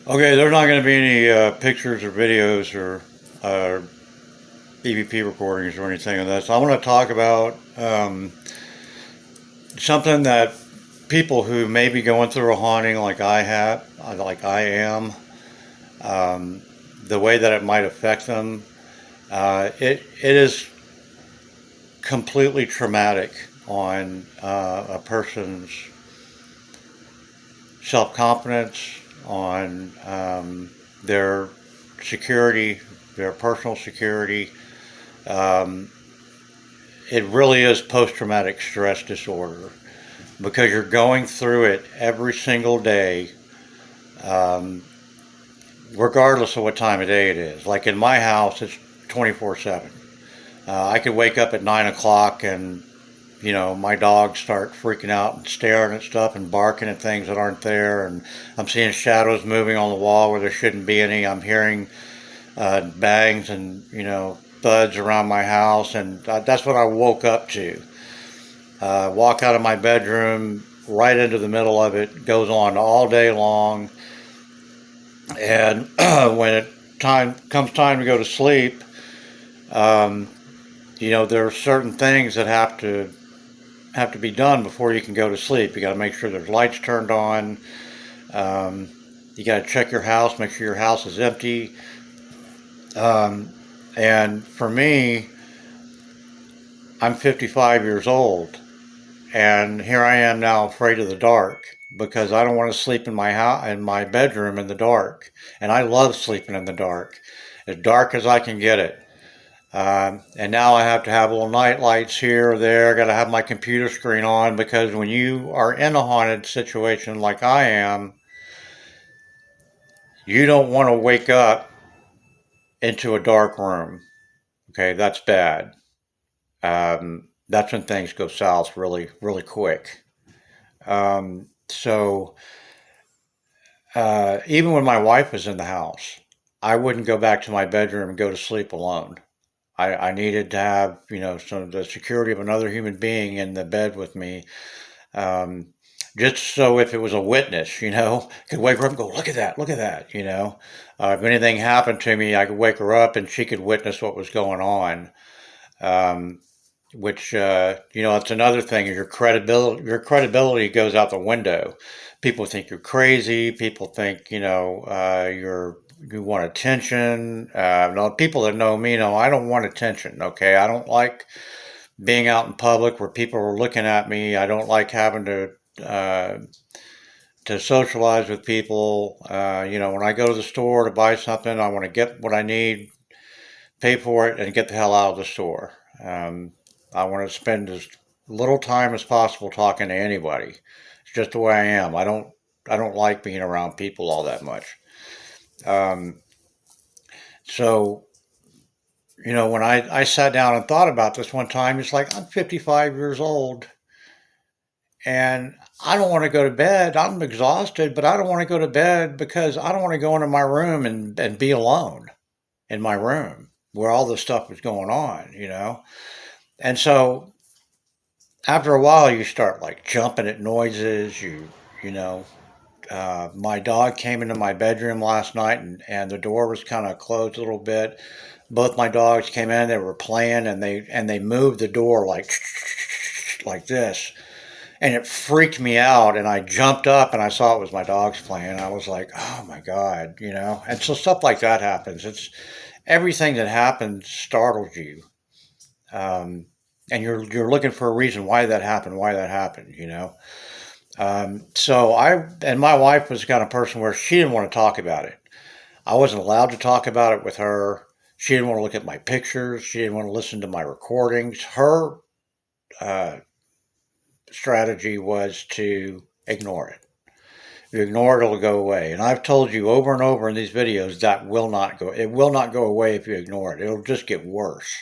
Okay, there's not going to be any pictures or videos or uh, EVP recordings or anything of this. I want to talk about something that people who may be going through a haunting like I am, the way that it might affect them. It is completely traumatic on a person's self confidence, on their security, their personal security. Um, it really is post traumatic stress disorder because you're going through it every single day, um, regardless of what time of day it is. Like in my house, it's 24/7. I could wake up at 9 o'clock and my dogs start freaking out and staring at stuff and barking at things that aren't there. And I'm seeing shadows moving on the wall where there shouldn't be any. I'm hearing bangs and, thuds around my house. And that's what I woke up to. Walk out of my bedroom, right into the middle of it, goes on all day long. And when it comes time to go to sleep, um, there are certain things that have to be done before you can go to sleep. You got to make sure there's lights turned on. Um, you got to check your house, make sure your house is empty. Um, and for me, I'm 55 years old, and here I am now afraid of the dark because I don't want to sleep in my house, in my bedroom in the dark. And I love sleeping in the as dark as I can get it. And now I have to have little night lights here or there. Got to have my computer screen on because when you are in a haunted situation like I am, you don't want to wake up into a dark room. Okay, that's bad. That's when things go south really, really quick. So even when my wife was in the house, I wouldn't go back to my bedroom and go to sleep alone. I needed to have, some of the security of another human being in the bed with me. Um, just so if it was a witness, could wake her up and go, look at that. If anything happened to me, I could wake her up and she could witness what was going on. Um, which, it's another thing. Your credibility goes out the window. People think you're crazy. People think, you want attention. No, people that know me know I don't want attention. Okay, I don't like being out in public where people are looking at me. I don't like having uh, to socialize with people. When I go to the store to buy something, I want to get what I need, pay for it, and get the hell out of the store. Um, I want to spend as little time as possible talking to anybody. It's just the way I am. I don't like being around people all that much. Um, so when I sat down and thought about this one time, it's like I'm 55 years old and I don't want to go to bed. I'm exhausted, but I don't want to go to bed because I don't want to go into my room and be alone in my room where all this stuff was going on. And so after a while, you start like jumping at noises. You know, my dog came into my bedroom last night and the door was kind of closed a little bit. Both my dogs came in, they were playing and they moved the door like this. And it freaked me out and I jumped up and I saw it was my dogs playing. I was like, oh my God. And so stuff like that happens. It's everything that happens startles you. Um, and you're looking for a reason why that happened. So I and my wife was the kind of person where she didn't want to talk about it. I wasn't allowed to talk about it with her. She didn't want to look at my pictures. She didn't want to listen to my recordings. Her uh, strategy was to ignore it. You ignore it, it'll go away. And I've told you over and over in these videos that will not go. It will not go away if you ignore it. It'll just get worse.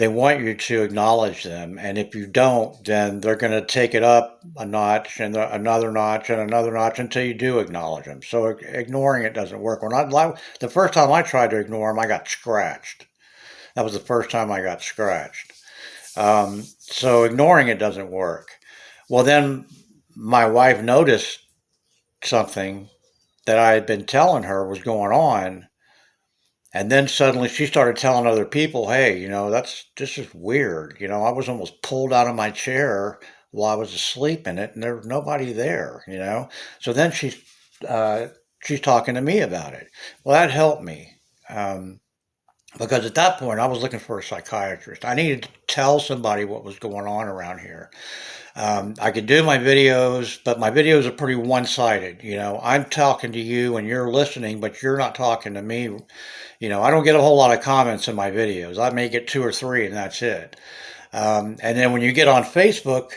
They want you to acknowledge them, and if you don't, then they're going to take it up a notch and another notch and another notch until you do acknowledge them. So ignoring it doesn't work. The first time I tried to ignore them, I got scratched. That was the first time I got scratched. So ignoring it doesn't work. Well, then my wife noticed something that I had been telling her was going on. And then suddenly she started telling other people, hey, this is weird. I was almost pulled out of my chair while I was asleep in it and there was nobody there. So then uh, she's talking to me about it. Well, that helped me. Um, because at that point I was looking for a psychiatrist. I needed to tell somebody what was going on around here. I could do my videos, but my videos are pretty one-sided. I'm talking to you and you're listening, but you're not talking to me. I don't get a whole lot of comments in my videos. I may get two or three, and that's it. And then when you get on Facebook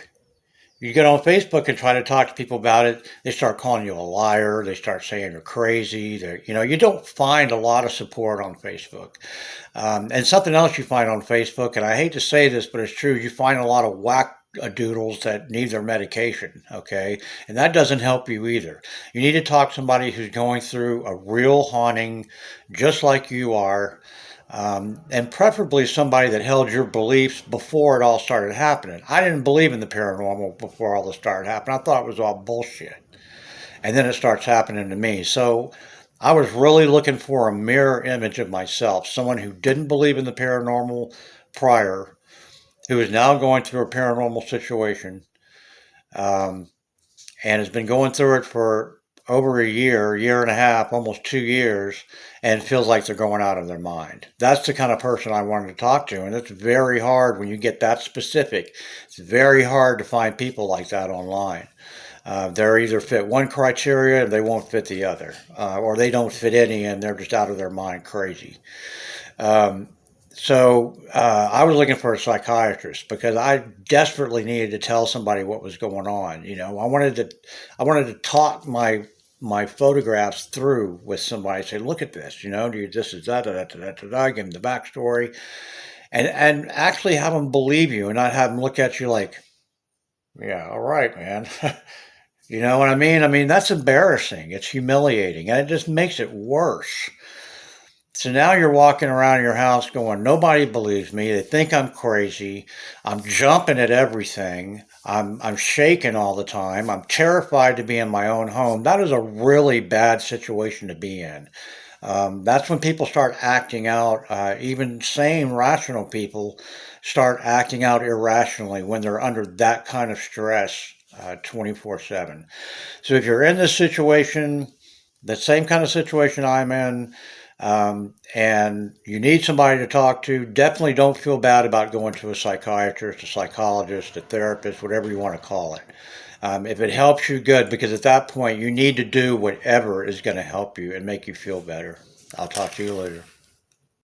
and try to talk to people about it, they start calling you a liar. They start saying you're crazy. You don't find a lot of support on Facebook. And something else you find on Facebook, and I hate to say this, but it's true, you find a lot of whack doodles that need their medication, okay? And that doesn't help you either. You need to talk to somebody who's going through a real haunting, just like you are, and preferably somebody that held your beliefs before it all started happening. I didn't believe in the paranormal before all this started happening. I thought it was all bullshit. And then it starts happening to me. So I was really looking for a mirror image of myself, someone who didn't believe in the paranormal prior, who is now going through a paranormal situation, um, and has been going through it for over a year and a half, almost 2 years, and feels like they're going out of their mind. That's the kind of person I wanted to talk to, and it's very hard when you get that specific. It's very hard to find people like that online. They're either fit one criteria or they won't fit the other, or they don't fit any and they're just out of their mind crazy. Um, so I was looking for a psychiatrist because I desperately needed to tell somebody what was going on. I wanted to talk my photographs through with somebody. Say, look at this. This is that, that, that, that, that. Give them the backstory, and actually have them believe you, and not have them look at you like, yeah, all right, man. You know what I mean? I mean, that's embarrassing. It's humiliating, and it just makes it worse. So now you're walking around your house going, nobody believes me. They think I'm crazy. I'm jumping at everything. I'm shaking all the time. I'm terrified to be in my own home. That is a really bad situation to be in. That's when people start acting out. Even sane, rational people start acting out irrationally when they're under that kind of stress 24/7. So if you're in this situation, the same kind of situation I'm in, and you need somebody to talk to, definitely don't feel bad about going to a psychiatrist, a psychologist, a therapist, whatever you want to call it. If it helps you, good, because at that point you need to do whatever is going to help you and make you feel better. I'll talk to you later.